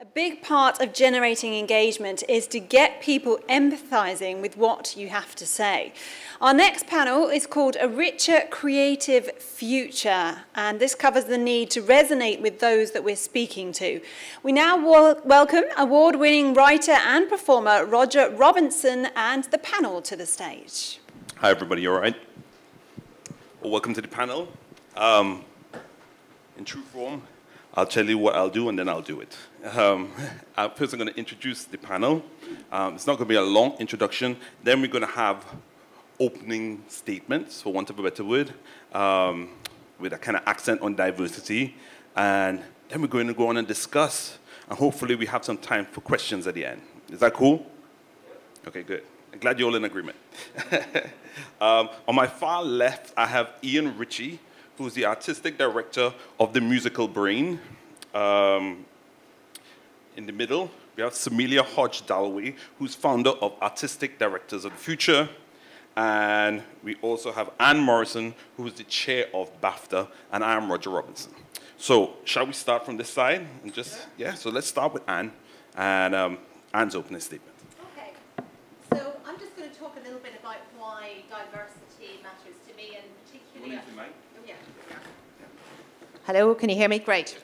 A big part of generating engagement is to get people empathizing with what you have to say. Our next panel is called A Richer Creative Future, and this covers the need to resonate with those that we're speaking to. We now welcome award-winning writer and performer Roger Robinson and the panel to the stage. Hi everybody, you all right? Well, welcome to the panel. In true form, I'll tell you what I'll do and then I'll do it. First I'm going to introduce the panel. It's not going to be a long introduction. Then we're going to have opening statements, for want of a better word, with a kind of accent on diversity. And then we're going to go on and discuss. And hopefully we have some time for questions at the end. Is that cool? Okay, good. I'm glad you're all in agreement. On my far left, I have Ian Ritchie, who's the artistic director of the musical Brain. In the middle, we have Simeilia Hodge-Dallaway, who's founder of Artistic Directors of the Future. And we also have Anne Morrison, who is the chair of BAFTA, and I am Roger Robinson. So shall we start from this side? And just, yeah, so let's start with Anne, and Anne's opening statement. Okay, so I'm just going to talk a little bit about why diversity matters to me, and particularly... Hello, can you hear me? Great.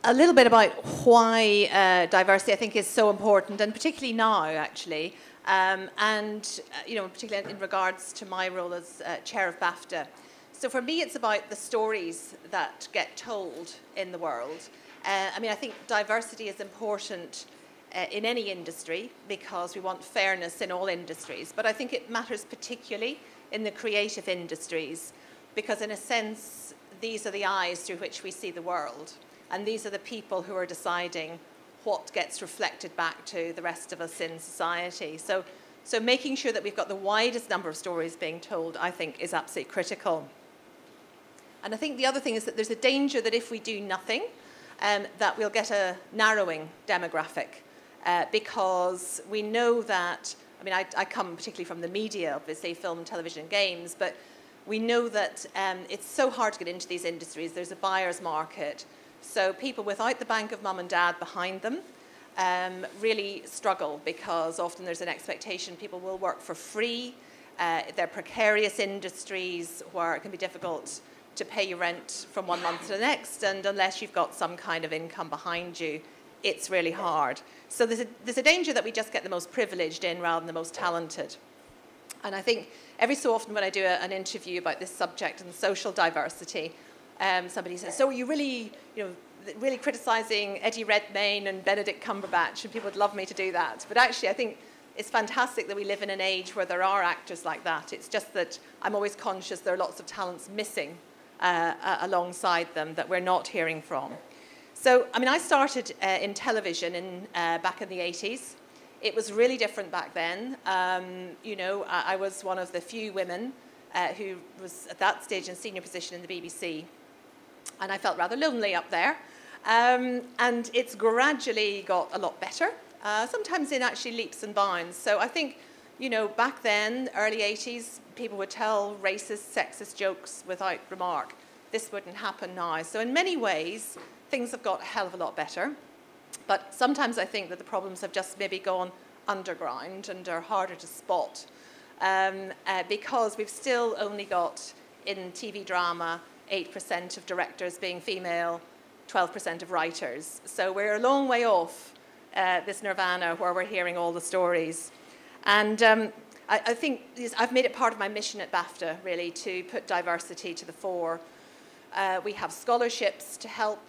A little bit about why diversity I think is so important, and particularly now, actually, and you know, particularly in regards to my role as chair of BAFTA. So for me, it's about the stories that get told in the world. I mean, I think diversity is important in any industry because we want fairness in all industries, but I think it matters particularly in the creative industries because, in a sense, these are the eyes through which we see the world. And these are the people who are deciding what gets reflected back to the rest of us in society. So making sure that we've got the widest number of stories being told, I think, is absolutely critical. And I think the other thing is that there's a danger that if we do nothing, that we'll get a narrowing demographic. Because we know that, I mean, I come particularly from the media, obviously, film, television, and games, but we know that it's so hard to get into these industries. There's a buyer's market. So people without the bank of mum and dad behind them really struggle because often there's an expectation people will work for free. They're precarious industries where it can be difficult to pay your rent from one month to the next, and unless you've got some kind of income behind you, it's really hard. So there's a danger that we just get the most privileged in rather than the most talented. And I think every so often when I do an interview about this subject and social diversity, somebody says, so are you really, really criticising Eddie Redmayne and Benedict Cumberbatch? And people would love me to do that. But actually, I think it's fantastic that we live in an age where there are actors like that. It's just that I'm always conscious there are lots of talents missing alongside them that we're not hearing from. So, I mean, I started in television back in the 80s. It was really different back then. I was one of the few women who was at that stage in senior position in the BBC. And I felt rather lonely up there. And it's gradually got a lot better, sometimes in actually leaps and bounds. So I think, back then, early 80s, people would tell racist, sexist jokes without remark. This wouldn't happen now. So in many ways, things have got a hell of a lot better. But sometimes I think that the problems have just maybe gone underground and are harder to spot because we've still only got, in TV drama, 8% of directors being female, 12% of writers. So we're a long way off this nirvana where we're hearing all the stories. And I think I've made it part of my mission at BAFTA, really, to put diversity to the fore. We have scholarships to help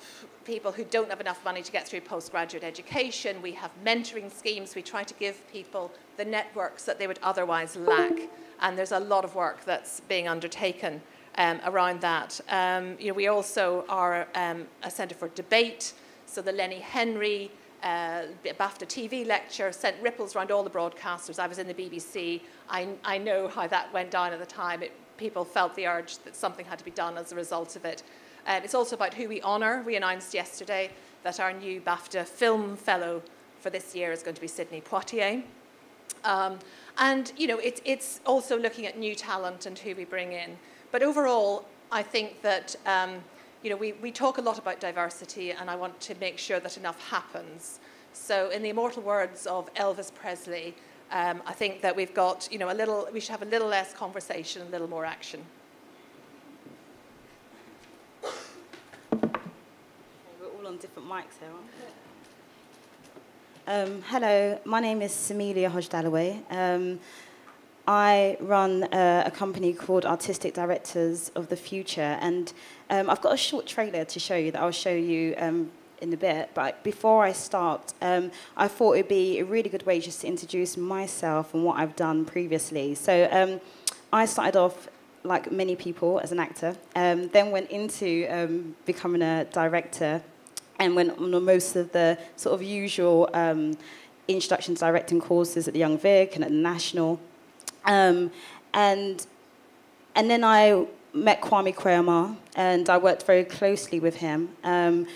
people who don't have enough money to get through postgraduate education. We have mentoring schemes. We try to give people the networks that they would otherwise lack. And there's a lot of work that's being undertaken around that. We also are a centre for debate. So the Lenny Henry BAFTA TV lecture sent ripples around all the broadcasters. I was in the BBC. I know how that went down at the time. People felt the urge that something had to be done as a result of it. It's also about who we honour. We announced yesterday that our new BAFTA Film Fellow for this year is going to be Sidney Poitier. It's also looking at new talent and who we bring in. But overall, I think that you know, we talk a lot about diversity, and I want to make sure that enough happens. So in the immortal words of Elvis Presley, I think that we've got, you know, we should have a little less conversation, a little more action. We're all on different mics here, aren't we? Hello, my name is Simeilia Hodge-Dallaway. I run a company called Artistic Directors of the Future, and I've got a short trailer to show you that I'll show you in a bit. But before I start, I thought it would be a really good way just to introduce myself and what I've done previously. So I started off, like many people, as an actor, then went into becoming a director, and went on most of the sort of usual introduction to directing courses at the Young Vic and at the National. And then I met Kwame Kwei-Armah, and I worked very closely with him. And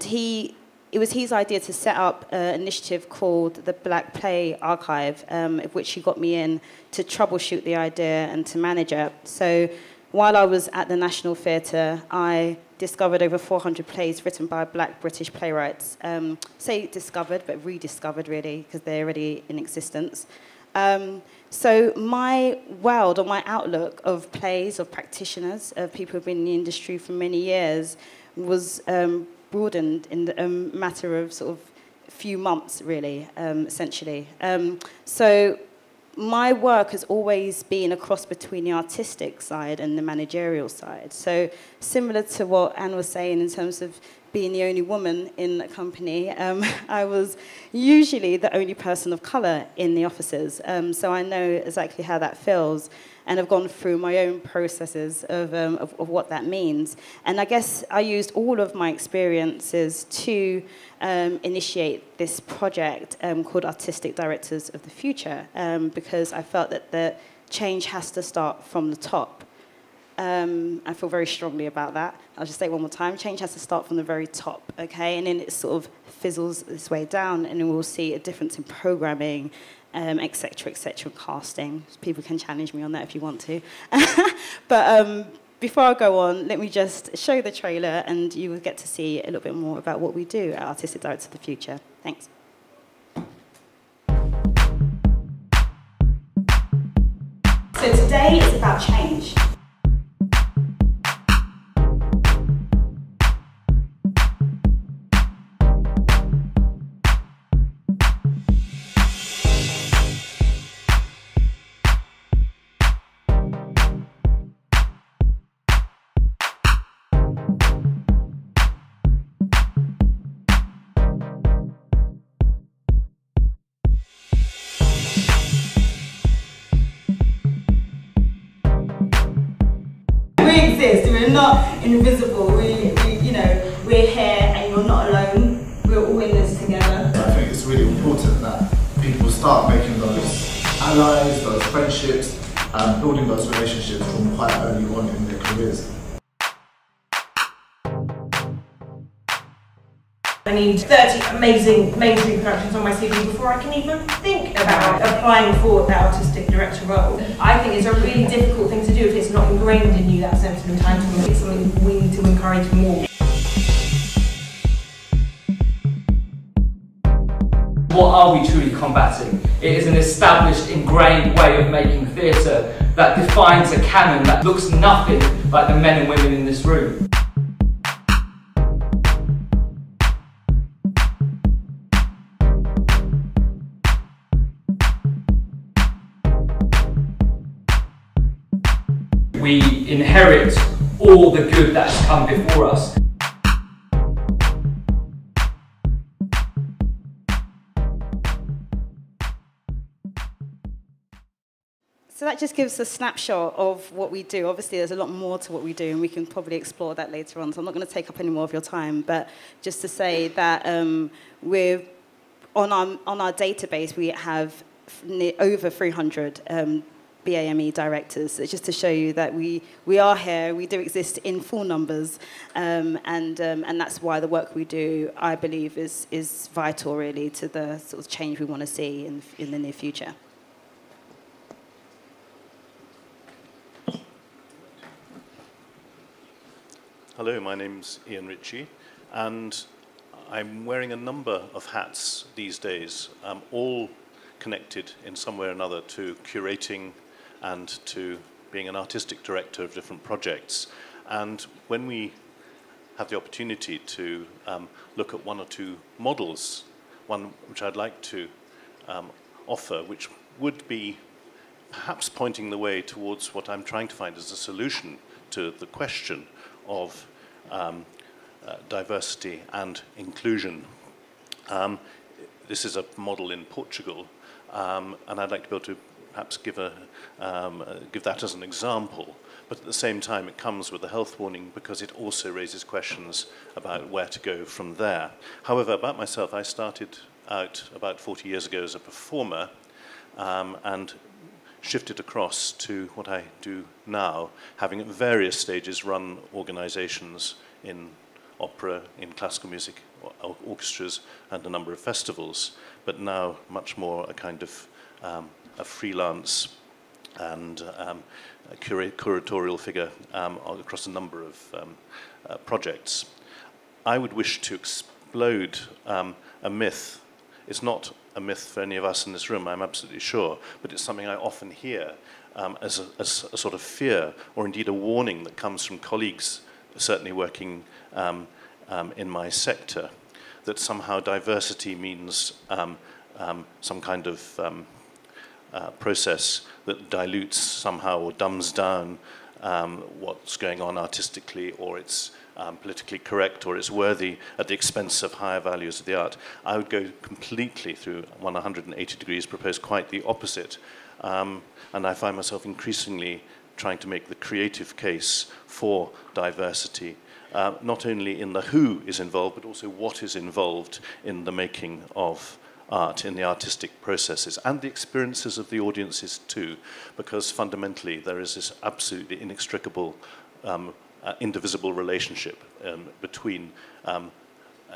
it was his idea to set up an initiative called the Black Play Archive, of which he got me in to troubleshoot the idea and to manage it. So while I was at the National Theatre, I discovered over 400 plays written by Black British playwrights. Say discovered, but rediscovered, really, because they're already in existence. So my world, or my outlook of plays, of practitioners, of people who've been in the industry for many years, was broadened in a matter of sort of a few months, really, essentially. So my work has always been a cross between the artistic side and the managerial side. So similar to what Anne was saying in terms of being the only woman in the company, I was usually the only person of colour in the offices. So I know exactly how that feels, and I've gone through my own processes of what that means. And I guess I used all of my experiences to initiate this project called Artistic Directors of the Future, because I felt that the change has to start from the top. I feel very strongly about that. I'll just say it one more time. Change has to start from the very top, okay? And then it sort of fizzles its way down, and then we'll see a difference in programming, et cetera, casting. People can challenge me on that if you want to. But before I go on, let me just show the trailer, and you will get to see a little bit more about what we do at Artistic Directors of the Future. Thanks. So today is about change. We're not invisible. You know, we're here, and you're not alone. We're all in this together. I think it's really important that people start making those allies, those friendships, building those relationships from quite early on in their careers. I need 30 amazing mainstream productions on my CV before I can even think about applying for that artistic director role. I think it's a really difficult thing to do if it's not ingrained in you, that sense of entitlement. It's something we need to encourage more. What are we truly combating? It is an established, ingrained way of making theatre that defines a canon that looks nothing like the men and women in this room. We inherit all the good that has come before us. So that just gives a snapshot of what we do. Obviously, there's a lot more to what we do, and we can probably explore that later on. So I'm not going to take up any more of your time, but just to say that we're on our database, we have over 300 BAME directors. So just to show you that we are here, we do exist in full numbers, and that's why the work we do, I believe, is vital, really, to the sort of change we want to see in the near future. Hello, my name's Ian Ritchie, and I'm wearing a number of hats these days, all connected in some way or another to curating and to being an artistic director of different projects. And when we have the opportunity to look at one or two models, one which I'd like to offer, which would be perhaps pointing the way towards what I'm trying to find as a solution to the question of diversity and inclusion. This is a model in Portugal, and I'd like to be able to perhaps give that as an example, but at the same time it comes with a health warning because it also raises questions about where to go from there. However, about myself, I started out about 40 years ago as a performer and shifted across to what I do now, having at various stages run organizations in opera, in classical music, orchestras, and a number of festivals, but now much more a kind of a freelance and a curatorial figure across a number of projects. I would wish to explode a myth. It's not a myth for any of us in this room, I'm absolutely sure, but it's something I often hear as a sort of fear, or indeed a warning that comes from colleagues certainly working in my sector, that somehow diversity means some kind of process that dilutes somehow or dumbs down what's going on artistically, or it's politically correct, or it's worthy at the expense of higher values of the art. I would go completely through 180 degrees, propose quite the opposite. And I find myself increasingly trying to make the creative case for diversity, not only in the who is involved, but also what is involved in the making of art, in the artistic processes, and the experiences of the audiences too, because fundamentally there is this absolutely inextricable, indivisible relationship between,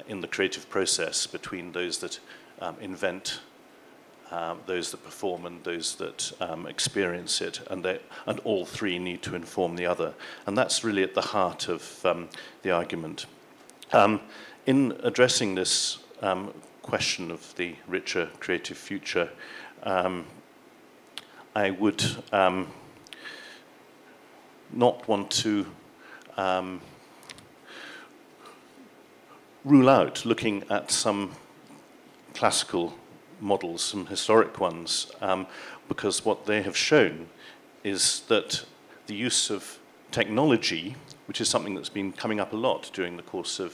in the creative process, between those that invent, those that perform, and those that experience it, and all three need to inform the other. And that's really at the heart of the argument. In addressing this question of the richer creative future, I would not want to rule out looking at some classical models, some historic ones, because what they have shown is that the use of technology, which is something that's been coming up a lot during the course of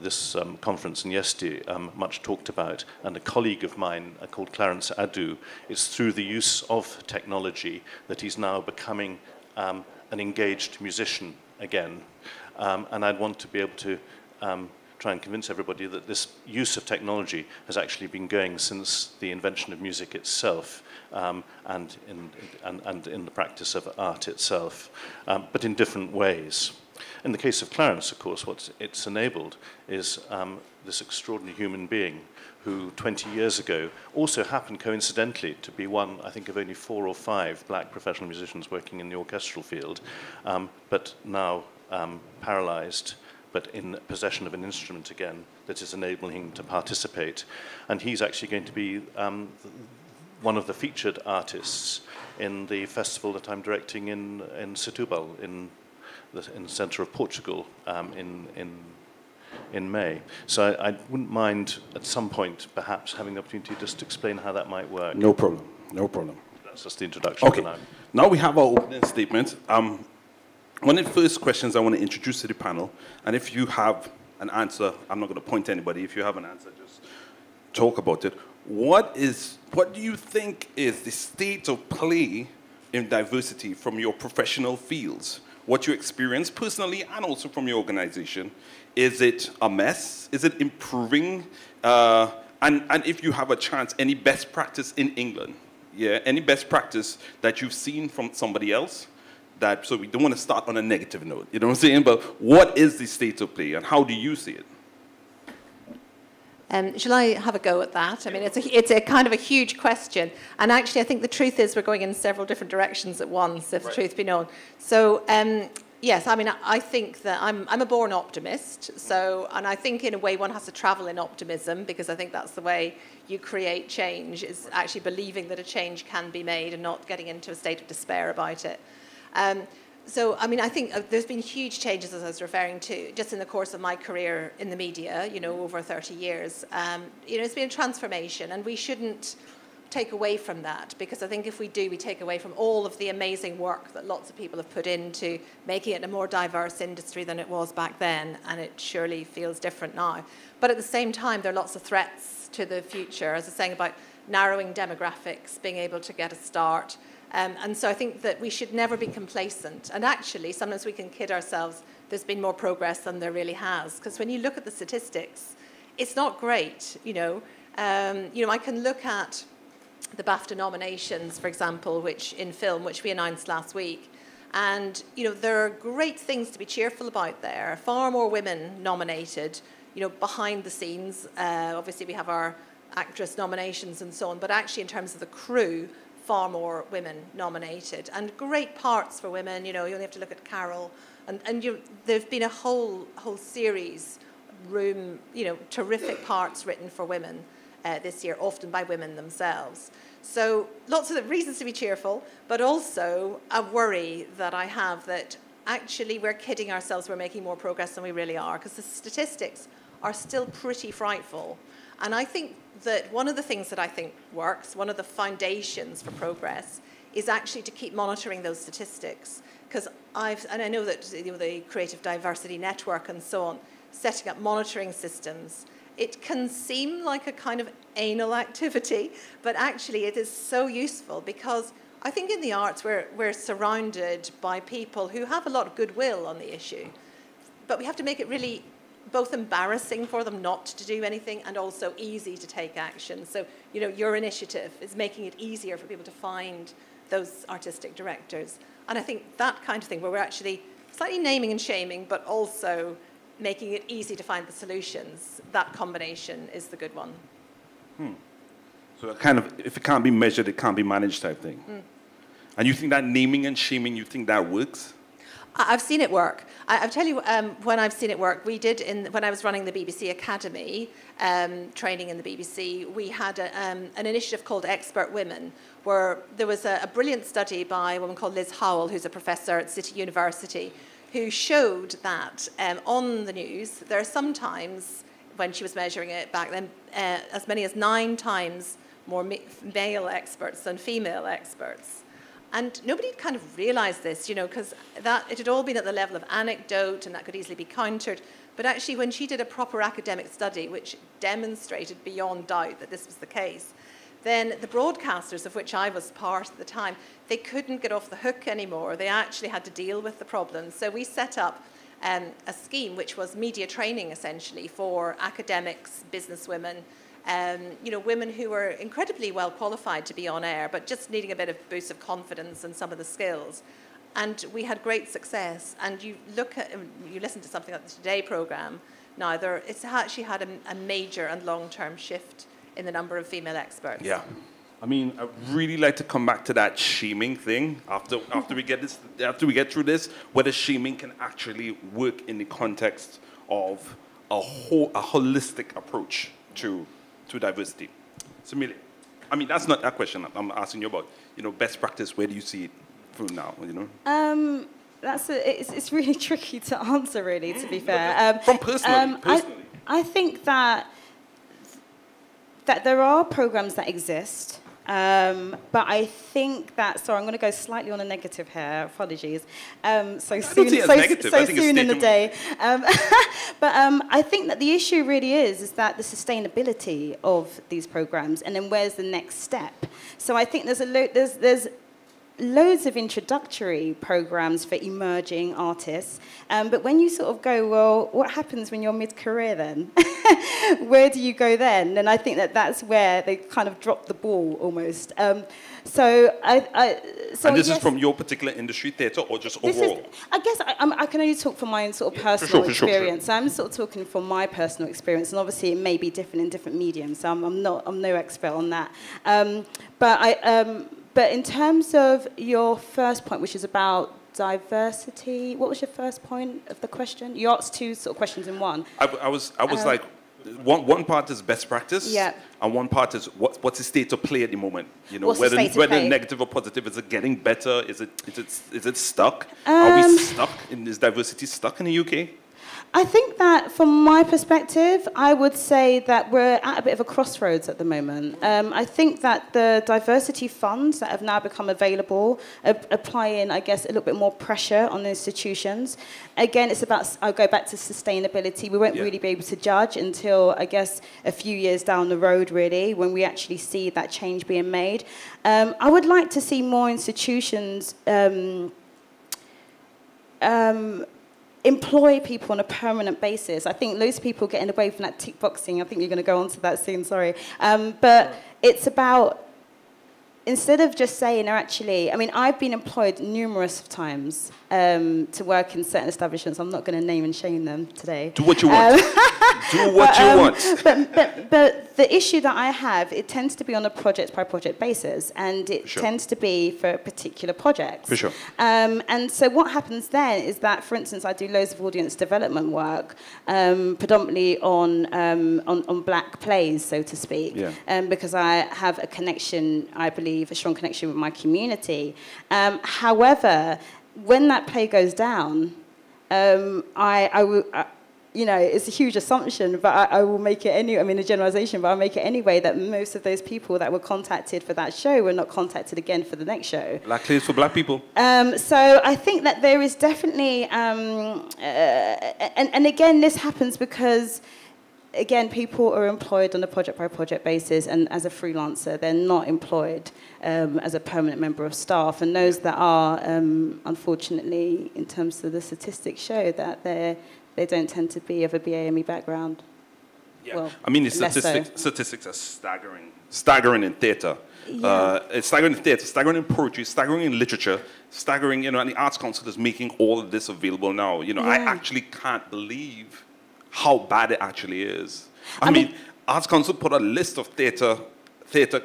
this conference, and yesterday much talked about, and a colleague of mine called Clarence Adu, it's through the use of technology that he's now becoming an engaged musician again. And I'd want to be able to try and convince everybody that this use of technology has actually been going since the invention of music itself, and in the practice of art itself, but in different ways. In the case of Clarence, of course, what it's enabled is this extraordinary human being who 20 years ago also happened coincidentally to be one, I think, of only 4 or 5 black professional musicians working in the orchestral field, but now paralyzed, but in possession of an instrument again that is enabling him to participate. And he's actually going to be one of the featured artists in the festival that I'm directing in Setúbal, in the centre of Portugal, in May. So I wouldn't mind at some point perhaps having the opportunity just to explain how that might work. No problem, no problem. That's just the introduction. Okay, now we have our opening statement. One of the first questions I want to introduce to the panel, and if you have an answer, I'm not going to point to anybody. If you have an answer, just talk about it. What do you think is the state of play in diversity from your professional fields? What you experience personally and also from your organization? Is it a mess? Is it improving? And if you have a chance, any best practice in England? Yeah, any best practice that you've seen from somebody else? So we don't want to start on a negative note, you know what I'm saying? But what is the state of play and how do you see it? Shall I have a go at that? I mean, it's a kind of a huge question. And actually, I think the truth is we're going in several different directions at once, if the truth be known. So, yes, I mean, I think that I'm a born optimist. So, and I think in a way one has to travel in optimism, because I think that's the way you create change, is actually believing that a change can be made and not getting into a state of despair about it. So, I mean, I think there's been huge changes, as I was referring to, just in the course of my career in the media, you know, over 30 years. You know, it's been a transformation, and we shouldn't take away from that, because I think if we do, we take away from all of the amazing work that lots of people have put into making it a more diverse industry than it was back then, and it surely feels different now. But at the same time, there are lots of threats to the future, as I was saying about narrowing demographics, being able to get a start. And so I think that we should never be complacent. And actually, sometimes we can kid ourselves there's been more progress than there really has. Because when you look at the statistics, it's not great, you know. I can look at the BAFTA nominations, for example, which in film, which we announced last week. And, you know, there are great things to be cheerful about there. Far more women nominated, you know, behind the scenes. Obviously, we have our actress nominations and so on. But actually, in terms of the crew, far more women nominated, and great parts for women. You know, you only have to look at Carol, and there've been a whole series, terrific parts written for women this year, often by women themselves. So lots of reasons to be cheerful, but also a worry that I have that actually we're kidding ourselves, we're making more progress than we really are, because the statistics are still pretty frightful. And I think that one of the things that I think works, one of the foundations for progress, is actually to keep monitoring those statistics. Because I know that the Creative Diversity Network and so on, setting up monitoring systems, it can seem like a kind of anal activity, but actually it is so useful, because I think in the arts we're surrounded by people who have a lot of goodwill on the issue, but we have to make it really both embarrassing for them not to do anything and also easy to take action. So, you know, your initiative is making it easier for people to find those artistic directors. And I think that kind of thing, where we're actually slightly naming and shaming, but also making it easy to find the solutions, that combination is the good one. So kind of, if it can't be measured, it can't be managed type thing. And you think that naming and shaming, you think that works? I've seen it work. I'll tell you when I've seen it work. We did, when I was running the BBC Academy, training in the BBC, we had an initiative called Expert Women, where there was a brilliant study by a woman called Liz Howell, who's a professor at City University, who showed that on the news, there are sometimes, when she was measuring it back then, as many as 9 times more male experts than female experts. And nobody had kind of realised this, you know, because it had all been at the level of anecdote, and that could easily be countered. But actually, when she did a proper academic study, which demonstrated beyond doubt that this was the case, then the broadcasters, of which I was part at the time, they couldn't get off the hook anymore. They actually had to deal with the problem. So we set up a scheme which was media training, essentially, for academics, businesswomen, women who were incredibly well qualified to be on air, but just needing a bit of boost of confidence and some of the skills. And we had great success. And you listen to something like the Today programme now, it's actually had a major and long-term shift in the number of female experts. Yeah. I mean, I'd really like to come back to that shaming thing after we get through this, whether shaming can actually work in the context of a holistic approach to diversity. Simeilia, I mean, that's not a question I'm asking you about. You know, best practice. Where do you see it from now? You know. It's really tricky to answer, really. To be fair, from personally. I think that there are programs that exist. But I think that, sorry, I'm going to go slightly on a negative here, apologies. So soon in the day. But I think that the issue really is that the sustainability of these programs, and then where's the next step? So I think there's loads of introductory programs for emerging artists. But when you sort of go, well, what happens when you're mid-career then? Where do you go then? And I think that that's where they kind of drop the ball almost. So and this is from your particular industry, theatre, or just overall? I guess I can only talk from my own sort of personal experience. I'm sort of talking from my personal experience, and obviously it may be different in different mediums. So I'm no expert on that. But in terms of your first point, which is about diversity, what was your first point of the question? You asked two sort of questions in one. I was like, one part is best practice, yeah, and one part is what's the state of play at the moment. You know, what's whether negative or positive, is it getting better? Is it stuck? Are we stuck? Is diversity stuck in the UK? I think that from my perspective, I would say that we're at a bit of a crossroads at the moment. I think that the diversity funds that have now become available are applying, I guess, a little bit more pressure on the institutions. Again, it's about, I'll go back to sustainability. We won't really be able to judge until, I guess, a few years down the road, really, when we actually see that change being made. I would like to see more institutions employ people on a permanent basis. I think loads of people are getting away from that tick boxing. I think you're going to go on to that soon, sorry. But it's about, instead of just saying, or actually, I mean, I've been employed numerous times to work in certain establishments. I'm not going to name and shame them today. Do what you want. Do what you want. But the issue that I have, it tends to be on a project-by-project basis, and it tends to be for particular projects. For sure. And so what happens then is that, for instance, I do loads of audience development work, predominantly on black plays, so to speak, because I have a connection, I believe, a strong connection with my community. However, when that play goes down, you know, it's a huge assumption, but I will make it anyway. I mean, a generalization, but I'll make it anyway, that most of those people that were contacted for that show were not contacted again for the next show. Black plays for black people. So I think that there is definitely, and again, this happens because, again, people are employed on a project-by-project basis, and as a freelancer, they're not employed as a permanent member of staff. And those that are, unfortunately, in terms of the statistics, show that they don't tend to be of a BAME background. Yeah. Well, I mean, the statistics are staggering. Staggering in theatre. Yeah. It's staggering in theatre, staggering in poetry, staggering in literature, staggering, you know, and the Arts Council is making all of this available now. You know, I actually can't believe how bad it actually is. I mean, Arts Council put a list of theatre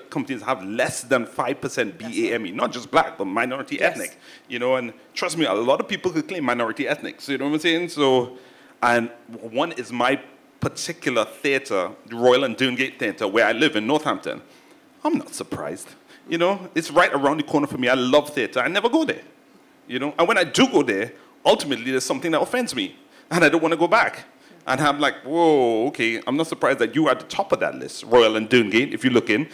companies that have less than 5% BAME, not just black, but minority ethnic. You know, and trust me, a lot of people could claim minority ethnic. So you know what I'm saying? So, and one is my particular theatre, the Royal and Dungate Theatre, where I live in Northampton. I'm not surprised. You know, it's right around the corner for me. I love theatre. I never go there. You know, and when I do go there, ultimately there's something that offends me, and I don't want to go back. And I'm like, whoa, okay, I'm not surprised that you are at the top of that list, Royal and Dungate, if you look in.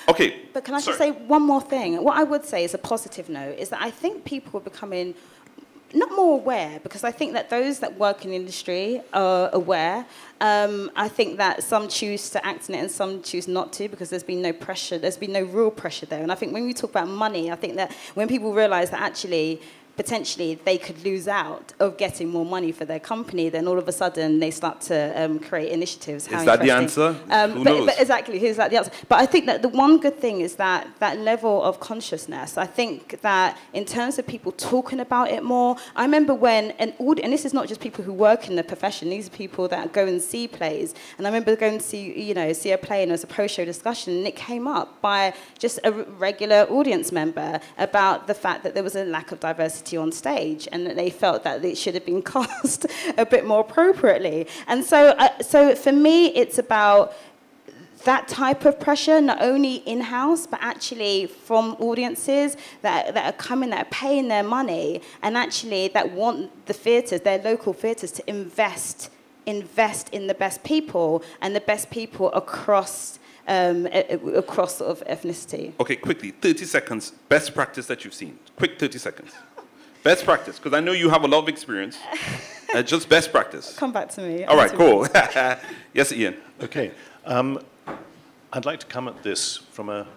Okay. But can I just say one more thing? What I would say is a positive note, is that I think people are becoming not more aware, because I think that those that work in the industry are aware. I think that some choose to act in it and some choose not to, because there's been no pressure, there's been no real pressure there. And I think when we talk about money, I think that when people realise that actually potentially they could lose out of getting more money for their company, then all of a sudden they start to create initiatives. Is that the answer? Who knows? But exactly, here's that the answer. But I think that the one good thing is that level of consciousness. I think that in terms of people talking about it more, I remember when and this is not just people who work in the profession, these are people that go and see plays. And I remember going to see a play, and there was a post-show discussion, and it came up by just a regular audience member about the fact that there was a lack of diversity on stage, and that they felt that it should have been cast a bit more appropriately. And so for me, it's about that type of pressure, not only in-house, but actually from audiences that are coming, that are paying their money, and actually that want the theatres, their local theatres, to invest in the best people, and the best people across sort of ethnicity. Okay, quickly, 30 seconds, best practice that you've seen. Quick 30 seconds. Best practice, because I know you have a lot of experience. Just best practice. Come back to me. All right, cool. Yes, Ian. Okay. I'd like to come at this from a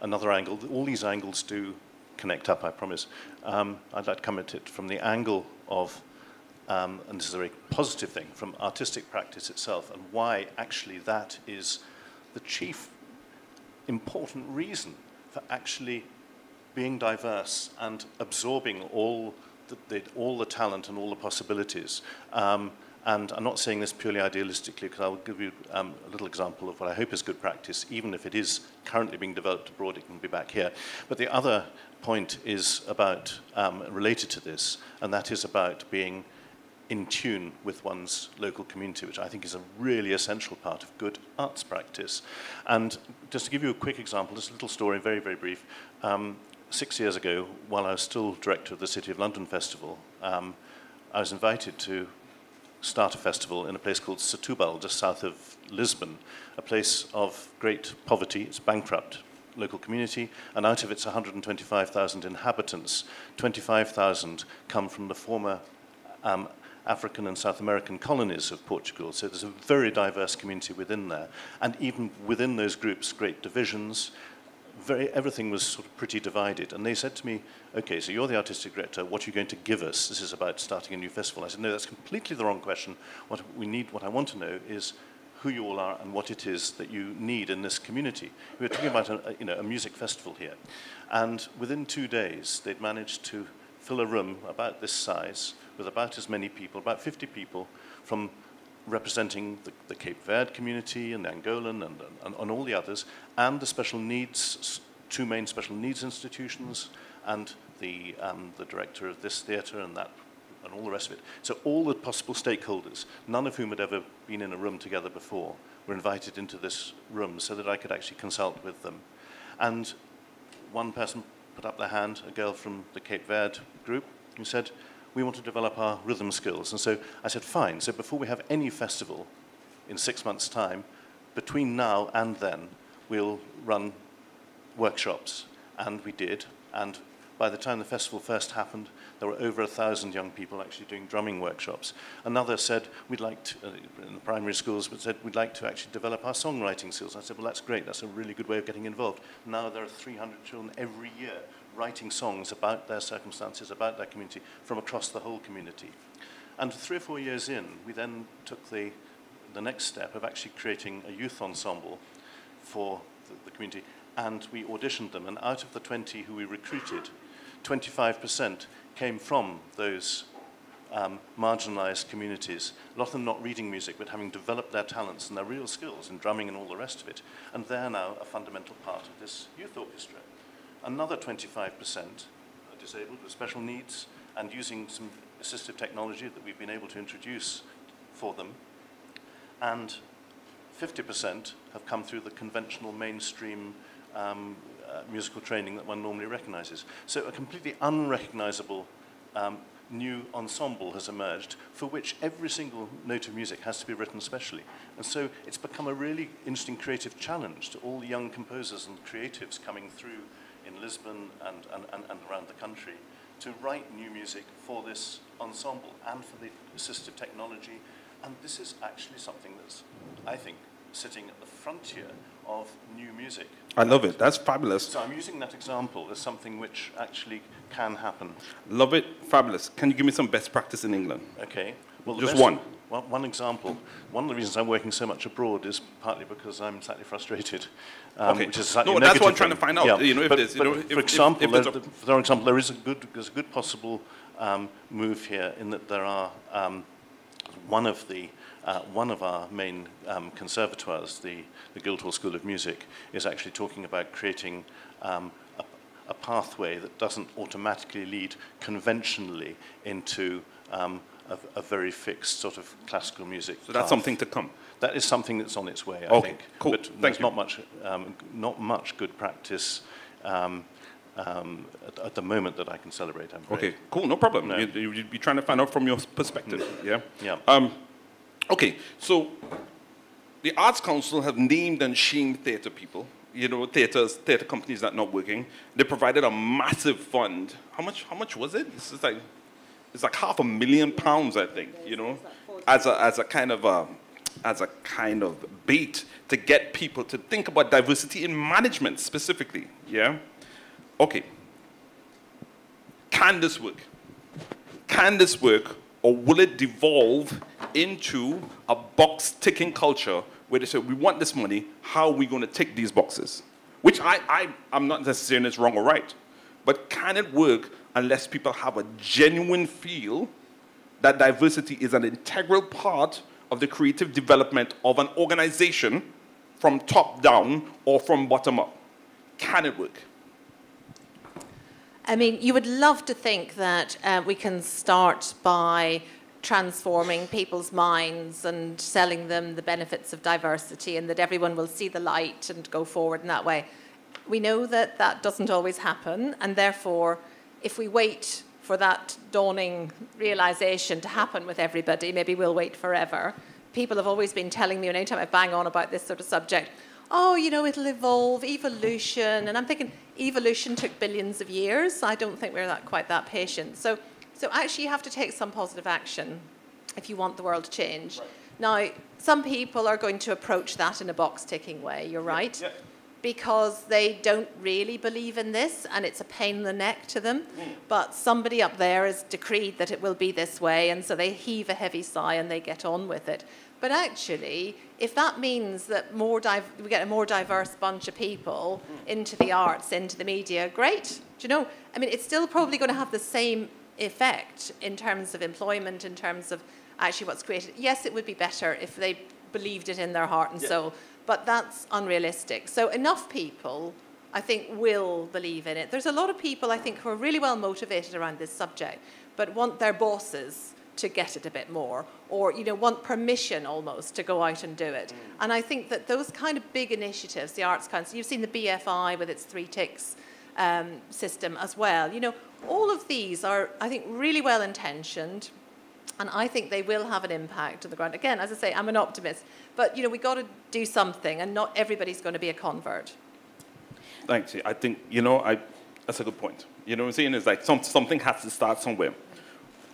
another angle. All these angles do connect up, I promise. I'd like to come at it from the angle of, and this is a very positive thing, from artistic practice itself, and why actually that is the chief important reason for actually being diverse and absorbing all the talent and all the possibilities. And I'm not saying this purely idealistically, because I'll give you a little example of what I hope is good practice, even if it is currently being developed abroad, it can be back here. But the other point is about, related to this, and that is about being in tune with one's local community, which I think is a really essential part of good arts practice. And just to give you a quick example, just a little story, very, very brief. 6 years ago, while I was still director of the City of London Festival, I was invited to start a festival in a place called Setúbal, just south of Lisbon, a place of great poverty. It's bankrupt local community, and out of its 125,000 inhabitants, 25,000 come from the former African and South American colonies of Portugal. So there's a very diverse community within there. And even within those groups, great divisions, everything was sort of pretty divided. And they said to me, okay, so you're the artistic director, what are you going to give us? This is about starting a new festival. I said, no, that's completely the wrong question. What I want to know is who you all are and what it is that you need in this community. We were talking about a music festival here. And within 2 days, they'd managed to fill a room about this size with about as many people, about 50 people from representing the Cape Verde community and the Angolan and all the others, and the special needs, 2 main special needs institutions, and the director of this theatre and that, and all the rest of it. So all the possible stakeholders, none of whom had ever been in a room together before, were invited into this room so that I could actually consult with them. And one person put up their hand, a girl from the Cape Verde group, who said, we want to develop our rhythm skills. And so I said, fine, so before we have any festival in 6 months' time, between now and then, we'll run workshops. And we did, and by the time the festival first happened, there were over 1,000 young people actually doing drumming workshops. Another said, we'd like to, in the primary schools, but said, we'd like to actually develop our songwriting skills. I said, well, that's great, that's a really good way of getting involved. Now there are 300 children every year writing songs about their circumstances, about their community, from across the whole community. And 3 or 4 years in, we then took the next step of actually creating a youth ensemble for the community, and we auditioned them, and out of the 20 who we recruited, 25% came from those marginalized communities, a lot of them not reading music, but having developed their talents and their real skills in drumming and all the rest of it, and they're now a fundamental part of this youth orchestra. Another 25% are disabled with special needs and using some assistive technology that we've been able to introduce for them. And 50% have come through the conventional mainstream musical training that one normally recognizes. So a completely unrecognizable new ensemble has emerged for which every single note of music has to be written specially. And so it's become a really interesting creative challenge to all the young composers and creatives coming through in Lisbon and around the country to write new music for this ensemble and for the assistive technology. And this is actually something that's, I think, sitting at the frontier of new music. I love it. That's fabulous. So I'm using that example as something which actually can happen. Love it. Fabulous. Can you give me some best practice in England? Okay. Well, just one. One example. One of the reasons I'm working so much abroad is partly because I'm slightly frustrated. Okay. Which is slightly no, that's what I'm thing. trying to find out. Yeah. You know, if there's, you know, for example, there is a good possible move here in that there are one of our main conservatoires, the Guildhall School of Music, is actually talking about creating a pathway that doesn't automatically lead conventionally into a very fixed sort of classical music. So that's something to come. That is something that's on its way, I think. Cool. But there's not much good practice at the moment that I can celebrate. I'm afraid. Okay, cool, no problem. No. You'd be trying to find out from your perspective, yeah? Yeah. Okay, so the Arts Council have named and shamed theatre people, you know, theatre companies that are not working. They provided a massive fund. How much was it? It's like £500,000, I think, you know, as a kind of as a kind of bait to get people to think about diversity in management specifically, yeah? Okay. Can this work? Can this work, or will it devolve into a box-ticking culture where they say, we want this money, how are we going to tick these boxes? Which I'm not necessarily it's wrong or right, but can it work unless people have a genuine feel that diversity is an integral part of the creative development of an organization from top down or from bottom up? Can it work? I mean, you would love to think that we can start by transforming people's minds and selling them the benefits of diversity and that everyone will see the light and go forward in that way. We know that that doesn't always happen, and therefore, if we wait for that dawning realization to happen with everybody, maybe we'll wait forever. People have always been telling me, anytime I bang on about this sort of subject, oh, you know, it'll evolve, evolution. And I'm thinking, evolution took billions of years. I don't think we're quite that patient. So actually, you have to take some positive action if you want the world to change. Right. Now, some people are going to approach that in a box-ticking way, you're right, yeah. Because they don't really believe in this, and it's a pain in the neck to them. But somebody up there has decreed that it will be this way, and so they heave a heavy sigh and they get on with it. But actually, if that means that we get a more diverse bunch of people into the arts, into the media, great. Do you know, I mean, it's still probably going to have the same effect in terms of employment, in terms of actually what's created. Yes, it would be better if they believed it in their heart and soul, but that's unrealistic. So enough people, I think, will believe in it. There's a lot of people, I think, who are really well motivated around this subject, but want their bosses to get it a bit more, or, you know, want permission almost to go out and do it. And I think that those kind of big initiatives, the Arts Council, you've seen the BFI with its 3 ticks system as well. You know, all of these are, I think, really well intentioned, and I think they will have an impact on the ground. Again, as I say, I'm an optimist, but, you know, we've got to do something, and not everybody's going to be a convert. Thanks. I think, you know, that's a good point. You know what I'm saying? It's like something has to start somewhere.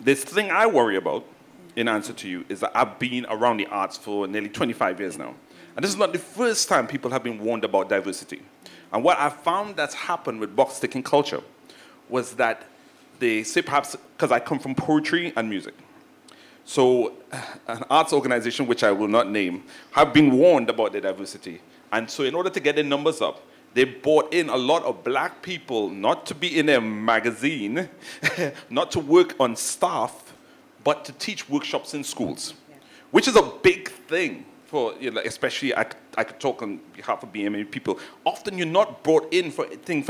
This thing I worry about, in answer to you, is that I've been around the arts for nearly 25 years now. And this is not the first time people have been warned about diversity. And what I found that's happened with box-ticking culture was that they say, perhaps because I come from poetry and music. So an arts organization, which I will not name, have been warned about the diversity. And so in order to get the numbers up, they brought in a lot of black people, not to be in a magazine, not to work on staff, but to teach workshops in schools, which is a big thing for, you know, especially I could talk on behalf of BAME people. Often you're not brought in for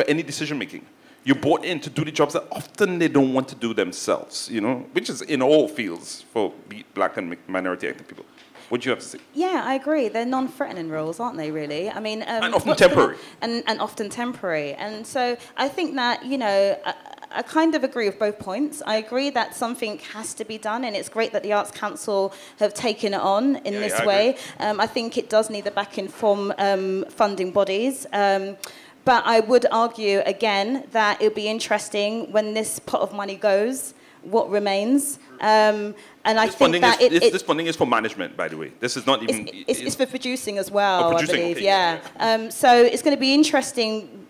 any decision making. You're brought in to do the jobs that often they don't want to do themselves, you know, which is in all fields for black and minority ethnic people. What do you have to say? Yeah, I agree. They're non-threatening roles, aren't they, really? I mean... and often temporary. And often temporary. And so I think that, you know, I kind of agree with both points. I agree that something has to be done, and it's great that the Arts Council have taken it on in this way. I think it does need the backing from funding bodies. But I would argue, again, that it would be interesting when this pot of money goes, what remains. And I think that this funding is for management, by the way. This is not even... It's for producing as well, I believe, okay, yeah. So it's going to be interesting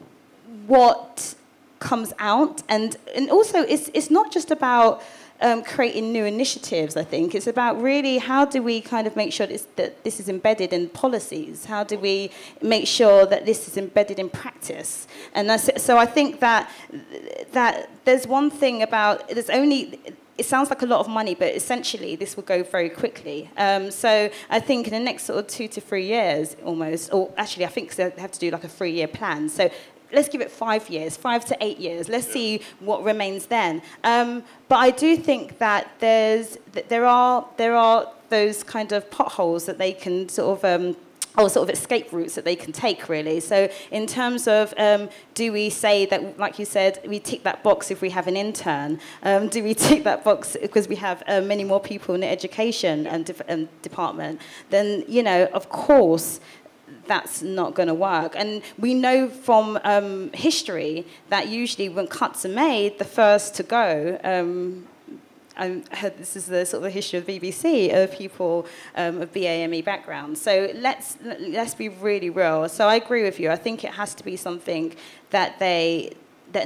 what comes out. And also, it's not just about creating new initiatives, I think. It's about really how do we kind of make sure that this is embedded in policies? How do we make sure that this is embedded in practice? And so I think that there's one thing about, it sounds like a lot of money, but essentially this will go very quickly. So I think in the next sort of 2 to 3 years almost, or actually I think they have to do like a 3-year plan. So let's give it 5 years, 5 to 8 years. Let's see what remains then. But I do think that there are those kind of potholes that they can sort of or sort of escape routes that they can take, really. So in terms of, do we say that, like you said, we tick that box if we have an intern? Do we tick that box because we have many more people in the education and department? Then, you know, of course, that's not going to work. And we know from history that usually when cuts are made, the first to go I heard this is the sort of the history of the BBC of people of BAME background. So let's be really real. So I agree with you. I think it has to be something that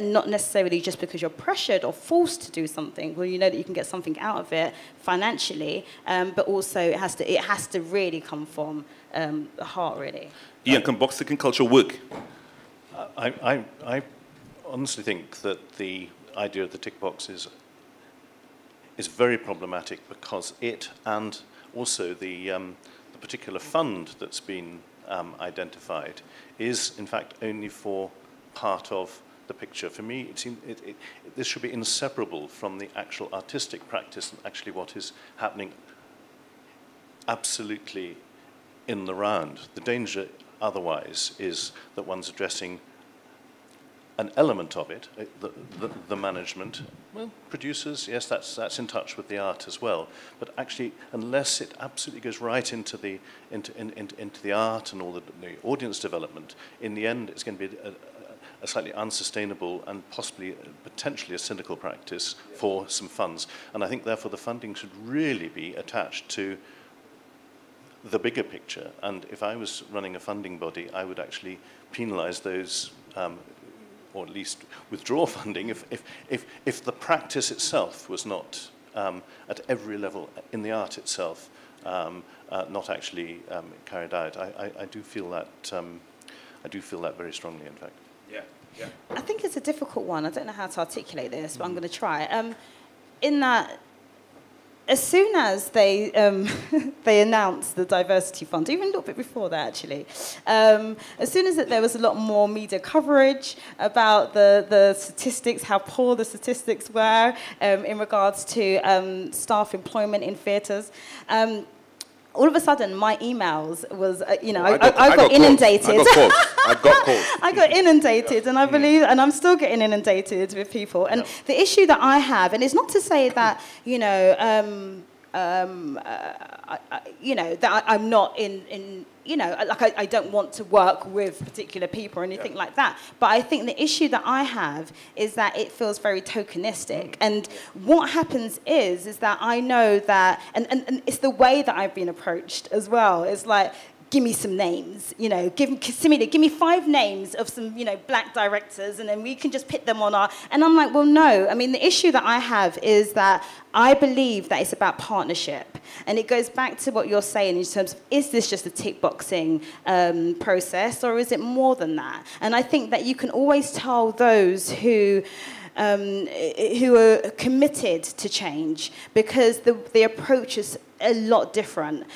not necessarily just because you're pressured or forced to do something, well, you know that you can get something out of it financially, but also it has to really come from the heart, really. Ian, can box ticking culture work? I honestly think that the idea of the tick box is very problematic because it and also the particular fund that's been identified is in fact only for part of the picture. For me, this should be inseparable from the actual artistic practice and actually what is happening absolutely in the round. The danger otherwise is that one's addressing an element of it, the management. Well, producers, yes, that's in touch with the art as well. But actually, unless it absolutely goes right into the art and all the audience development, in the end, it's going to be a slightly unsustainable and possibly, potentially a cynical practice for some funds. And I think, therefore, the funding should really be attached to the bigger picture. And if I was running a funding body, I would actually penalise those or at least withdraw funding if the practice itself was not at every level in the art itself not actually carried out. I do feel that very strongly, in fact. Yeah, yeah. I think it's a difficult one. I don't know how to articulate this, but I'm going to try. In that, as soon as they they announced the diversity fund, even a little bit before that actually, as soon as there was a lot more media coverage about the statistics, how poor the statistics were in regards to staff employment in theatres, all of a sudden my emails was, I got inundated. I got calls. I got inundated, and I believe, and I'm still getting inundated with people. And the issue that I have, and it's not to say that, that I'm not in I don't want to work with particular people or anything like that. But I think the issue that I have is that it feels very tokenistic. And what happens is that I know that, and it's the way that I've been approached as well. It's like, give me some names, Simeilia, give me 5 names of some, black directors, and then we can just pit them on our, and I'm like, well, no. I mean, the issue that I have is that I believe that it's about partnership. And it goes back to what you're saying in terms of, is this just a tick boxing process, or is it more than that? And I think that you can always tell those who are committed to change, because the approach is a lot different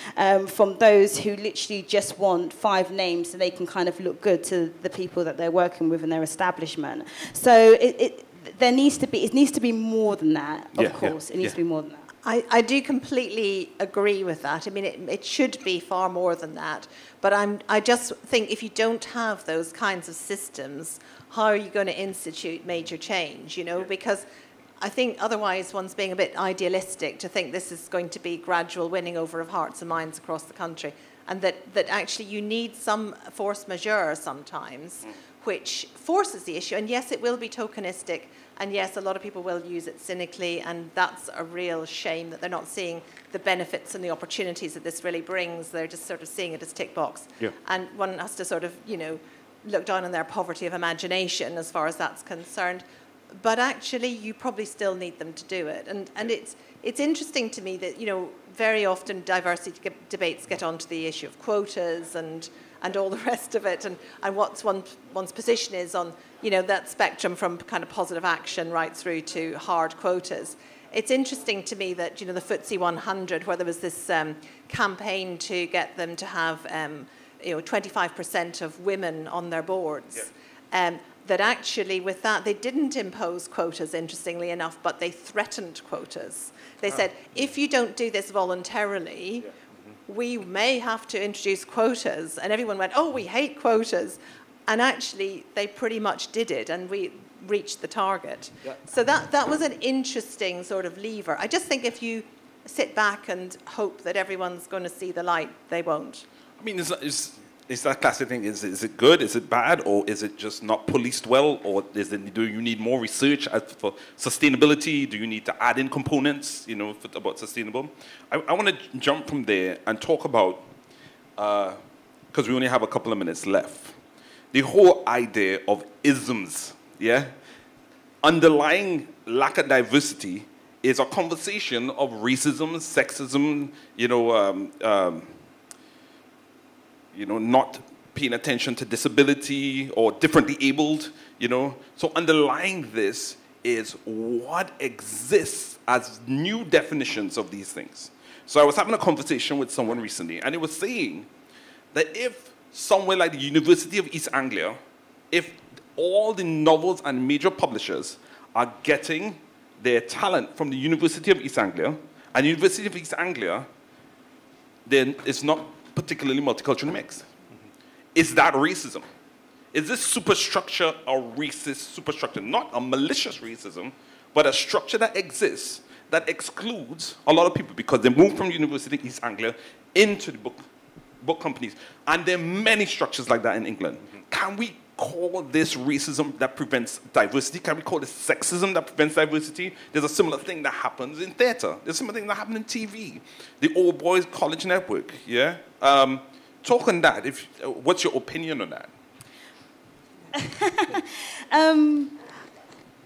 from those who literally just want 5 names so they can kind of look good to the people that they're working with in their establishment. So it needs to be more than that, of course. It needs to be more than that. I do completely agree with that. I mean, it should be far more than that. But I just think if you don't have those kinds of systems, how are you going to institute major change, Because I think otherwise one's being a bit idealistic to think this is going to be gradual winning over of hearts and minds across the country, and that actually you need some force majeure sometimes, which forces the issue. And yes, it will be tokenistic, and yes, a lot of people will use it cynically, and that's a real shame that they're not seeing the benefits and the opportunities that this really brings. They're just sort of seeing it as tick box. Yeah. And one has to sort of, look down on their poverty of imagination as far as that's concerned. But actually, you probably still need them to do it. And it's interesting to me that, very often diversity debates get onto the issue of quotas and all the rest of it, and what one's position is on, that spectrum from kind of positive action right through to hard quotas. It's interesting to me that, the FTSE 100, where there was this campaign to get them to have 25% of women on their boards. Yeah. That actually with that, they didn't impose quotas, interestingly enough, but they threatened quotas. They said, if you don't do this voluntarily, we may have to introduce quotas. And everyone went, oh, we hate quotas. And actually, they pretty much did it, and we reached the target. Yeah. So that was an interesting sort of lever. I just think if you sit back and hope that everyone's going to see the light, they won't. I mean, it's that classic thing, is it good, is it bad, or is it just not policed well, or do you need more research for sustainability? Do you need to add in components, about sustainable? I want to jump from there and talk about, because we only have a couple of minutes left, the whole idea of isms, yeah? Underlying lack of diversity is a conversation of racism, sexism, not paying attention to disability or differently abled, So underlying this is what exists as new definitions of these things. So I was having a conversation with someone recently, and it was saying that if somewhere like the University of East Anglia, if all the novels and major publishers are getting their talent from the University of East Anglia, and the University of East Anglia, then it's not particularly multicultural mixed. Is that racism? Is this superstructure a racist superstructure? Not a malicious racism, but a structure that exists that excludes a lot of people because they moved from University of East Anglia into the book companies. And there are many structures like that in England. Can we call this racism that prevents diversity? Can we call this sexism that prevents diversity? There's a similar thing that happens in theater. There's a similar thing that happens in TV. The Old Boys College Network, yeah? Talk on that. What's your opinion on that?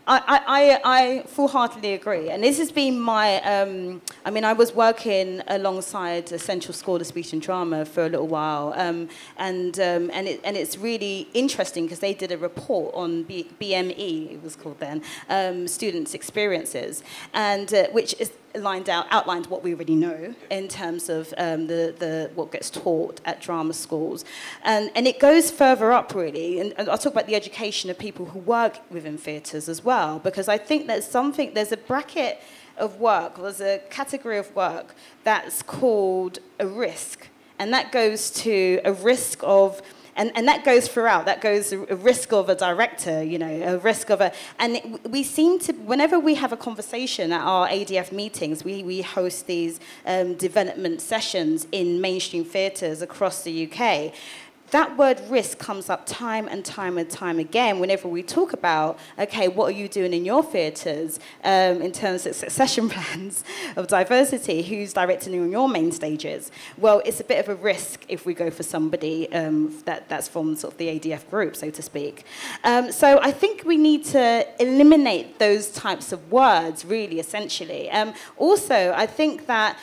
I full-heartedly agree, and this has been my. I was working alongside Central School of Speech and Drama for a little while, and it's really interesting because they did a report on BME, it was called then, students' experiences, and which is outlined what we already know in terms of what gets taught at drama schools, and it goes further up really, and I'll talk about the education of people who work within theatres as well, because I think there's a bracket of work, there's a category of work that's called a risk, and that goes to a risk of. And that goes throughout. That goes a risk of a director, a risk of a... And we seem to, whenever we have a conversation at our ADF meetings, we host these development sessions in mainstream theatres across the UK. That word risk comes up time and time and time again whenever we talk about, okay, what are you doing in your theatres in terms of succession plans of diversity? Who's directing you on your main stages? Well, it's a bit of a risk if we go for somebody that's from sort of the ADF group, so to speak. So I think we need to eliminate those types of words, really, essentially. Also, I think that...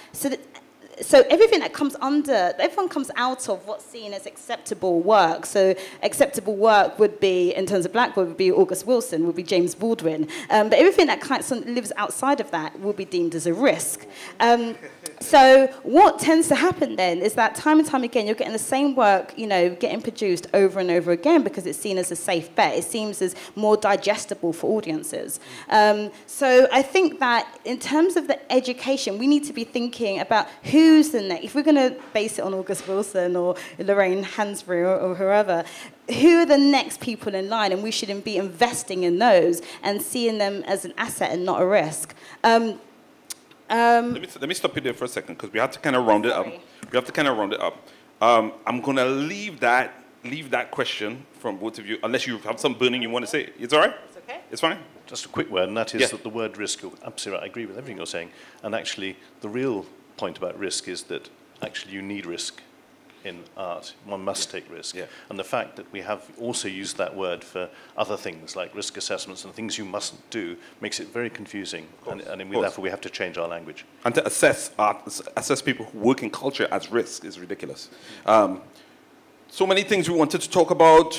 So everything that comes everyone comes out of what's seen as acceptable work. So acceptable work would be, in terms of black work, would be August Wilson, would be James Baldwin. But everything that kind of lives outside of that will be deemed as a risk. So what tends to happen then is that time and time again, you're getting the same work, getting produced over and over again because it's seen as a safe bet. It seems as more digestible for audiences. So I think that in terms of the education, we need to be thinking about who's the next. If we're going to base it on August Wilson or Lorraine Hansberry or whoever, who are the next people in line? And we should be investing in those and seeing them as an asset and not a risk. Let me stop you there for a second because we have to kind of round it up. We have to kind of round it up. I'm going to leave that question from both of you, unless you have some burning you want to say. It's all right? It's okay. It's fine? Just a quick word, and that is that the word risk, you're absolutely right, I agree with everything you're saying, and actually the real point about risk is that actually you need risk in art. One must take risk. Yeah. And the fact that we have also used that word for other things like risk assessments and things you mustn't do makes it very confusing. And therefore we have to change our language. And to assess people who work in culture as risk is ridiculous. So many things we wanted to talk about.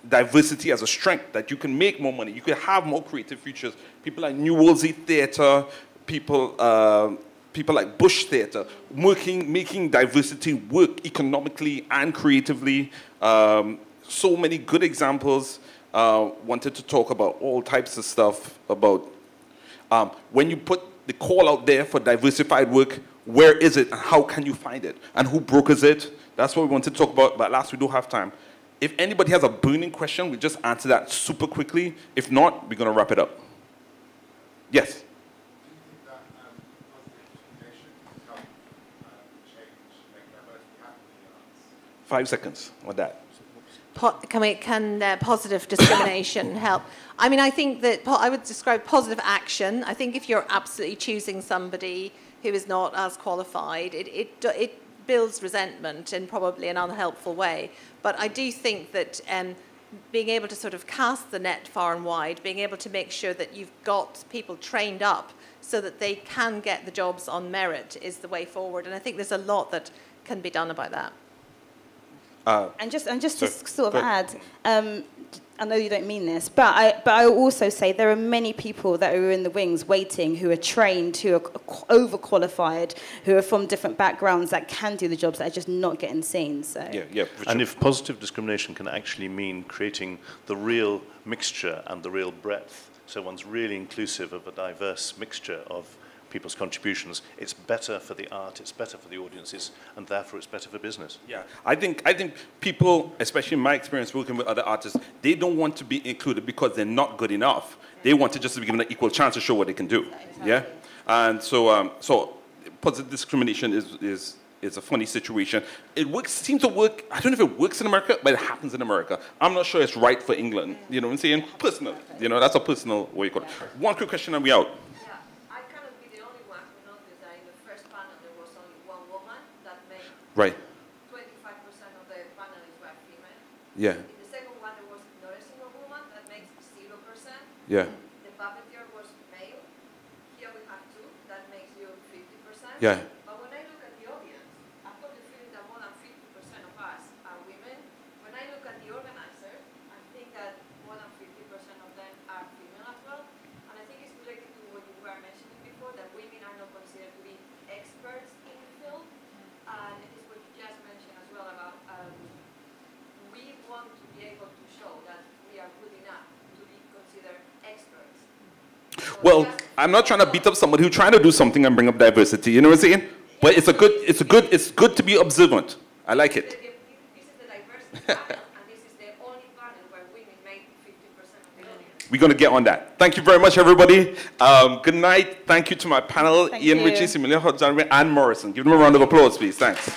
Diversity as a strength, that you can make more money, you can have more creative futures. People like New Wolsey Theatre, people like Bush Theatre, making diversity work economically and creatively. So many good examples. Wanted to talk about all types of stuff about when you put the call out there for diversified work, where is it and how can you find it? And who brokers it? That's what we wanted to talk about, but last we don't have time. If anybody has a burning question, we'll just answer that super quickly. If not, we're going to wrap it up. Yes? 5 seconds on that. Can positive discrimination help? I mean, I think that I would describe positive action. I think if you're absolutely choosing somebody who is not as qualified, it builds resentment in probably an unhelpful way. But I do think that being able to sort of cast the net far and wide, being able to make sure that you've got people trained up so that they can get the jobs on merit is the way forward. And I think there's a lot that can be done about that. And just to sort of add, I know you don't mean this, but I also say there are many people that are in the wings waiting who are trained, who are overqualified, who are from different backgrounds that can do the jobs that are just not getting seen. So. Yeah. And if positive discrimination can actually mean creating the real mixture and the real breadth, so one's really inclusive of a diverse mixture of people's contributions, it's better for the art, it's better for the audiences, and therefore it's better for business. Yeah, I think people, especially in my experience working with other artists, they don't want to be included because they're not good enough. They want to just be given an equal chance to show what they can do. Yeah, and so positive discrimination is a funny situation. It seems to work. I don't know if it works in America, but it happens in America. I'm not sure it's right for England. You know what I'm saying? Personal. You know, that's a personal way you call it. One quick question and we out. Right. 25% of the panelists were female. Yeah. In the second one, there was not a single woman. That makes 0%. Yeah. The puppeteer was male. Here we have 2. That makes you 50%. Yeah. But when I look at the audience, I've got the feeling that more than 50% of us are women. When I look at the organizer, I think that more than 50% of them are female as well. And I think it's related to what you were mentioning before, that women are not considered to be experts in the field. And it is what you just mentioned as well about we want to be able to show that we are good enough to be considered experts. So well, I'm not trying to beat up somebody who's trying to do something and bring up diversity. You know what I'm saying? But it's good to be observant. I like it. This is the diversity panel, and this is the only panel where women make 50% of the audience. We're going to get on that. Thank you very much, everybody. Good night. Thank you to my panel, Ian Ritchie, Simeilia Hodge-Dallaway, Anne Morrison. Give them a round of applause, please. Thanks.